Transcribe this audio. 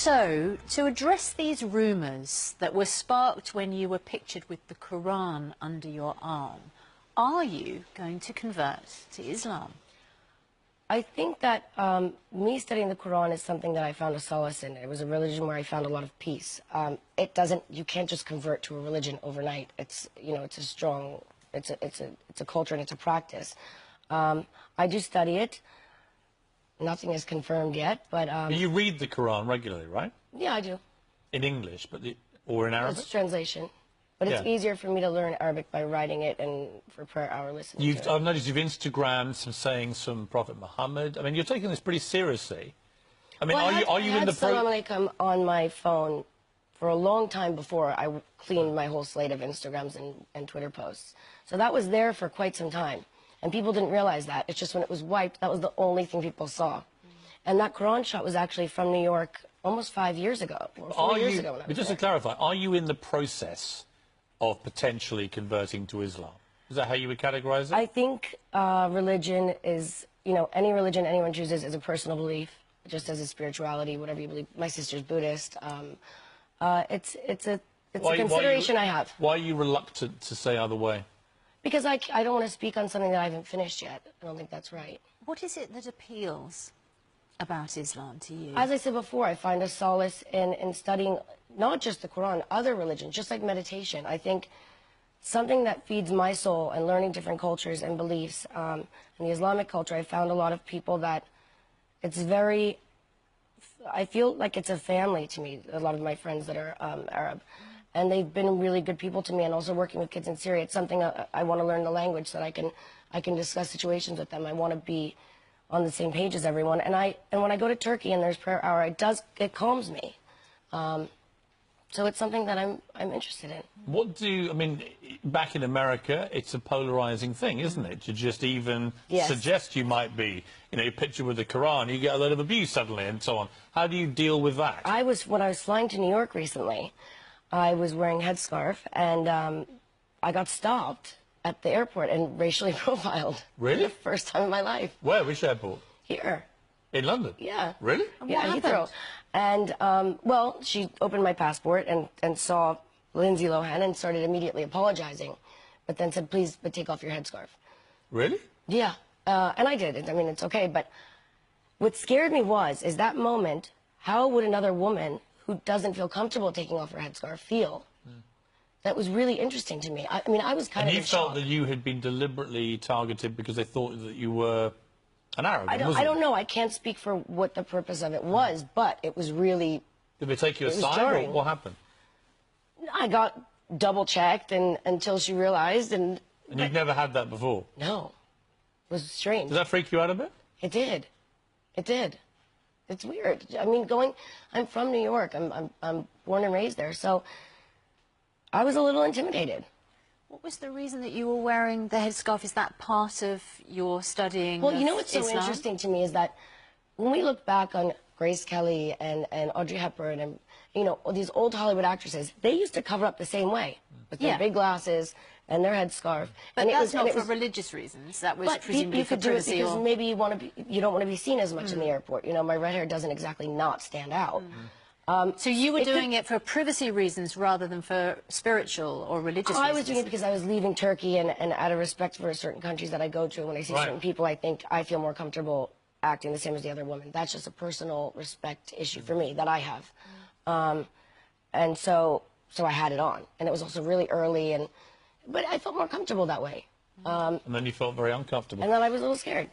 So, to address these rumours that were sparked when you were pictured with the Quran under your arm, are you going to convert to Islam? I think that me studying the Quran is something that I found a solace in. It was a religion where I found a lot of peace. You can't just convert to a religion overnight. It's a culture and it's a practice. I do study it. Nothing is confirmed yet, but... You read the Quran regularly, right? Yeah, I do. In English, or in Arabic? It's translation. But it's easier for me to learn Arabic by writing it and for prayer hour listening to it. I've noticed you've Instagrammed some sayings from Prophet Muhammad. I mean, you're taking this pretty seriously. I mean, well, are you in the... Salam alaikum on my phone for a long time before I cleaned my whole slate of Instagrams and Twitter posts. So that was there for quite some time. And people didn't realize that. It's just when it was wiped, that was the only thing people saw. And that Quran shot was actually from New York almost 5 years ago, or 4 years ago. But just to clarify, are you in the process of potentially converting to Islam? Is that how you would categorize it? I think religion is, any religion anyone chooses is a personal belief, just as a spirituality, whatever you believe. My sister's Buddhist. It's a consideration I have. Why are you reluctant to say either way? Because I don't want to speak on something that I haven't finished yet. I don't think that's right. What is it that appeals about Islam to you? As I said before, I find a solace in studying not just the Quran, other religions, just like meditation. I think something that feeds my soul and learning different cultures and beliefs. In the Islamic culture, I found a lot of people that I feel like it's a family to me, a lot of my friends that are Arab. And they've been really good people to me, and also working with kids in Syria. It's something I want to learn the language so that I can discuss situations with them. I want to be on the same page as everyone. And when I go to Turkey and there's prayer hour, it calms me. So it's something that I'm interested in. I mean, back in America, it's a polarizing thing, isn't it? To just even suggest you might be, you picture with the Quran, you get a lot of abuse suddenly and so on. How do you deal with that? When I was flying to New York recently, I was wearing a headscarf, and I got stopped at the airport and racially profiled. Really? For the first time in my life. Where? Which airport? Here. In London? Yeah. Really? Yeah, Heathrow. And, well, she opened my passport and saw Lindsay Lohan and started immediately apologizing, but then said, please, but take off your headscarf. Really? Yeah. And I did. I mean, it's okay, but what scared me is that moment, how would another woman who doesn't feel comfortable taking off her headscarf feel? That was really interesting to me. I mean, I was kind of in shock. And you felt that you had been deliberately targeted because they thought that you were an Arab? I don't know. I can't speak for what the purpose of it was, but it was really... Did they take you aside, or what happened? I got double-checked until she realized, and you've never had that before? No. It was strange. Did that freak you out a bit? It did. It did. It's weird. I mean, I'm from New York. I'm born and raised there, so I was a little intimidated. What was the reason that you were wearing the headscarf? Is that part of your studying? Well, what's so interesting to me is that when we look back on Grace Kelly and Audrey Hepburn and these old Hollywood actresses, they used to cover up the same way with their big glasses and their headscarf. But that's not for religious reasons. That was presumably for privacy. You could do it because maybe you don't want to be seen as much in the airport. My red hair doesn't exactly not stand out. So you were doing it for privacy reasons rather than for spiritual or religious reasons? I was doing it because I was leaving Turkey, and out of respect for certain countries that I go to, when I see certain people, I feel more comfortable acting the same as the other women. That's just a personal respect issue for me that I have. And so I had it on. And it was also really early, but I felt more comfortable that way. And then you felt very uncomfortable. And then I was a little scared.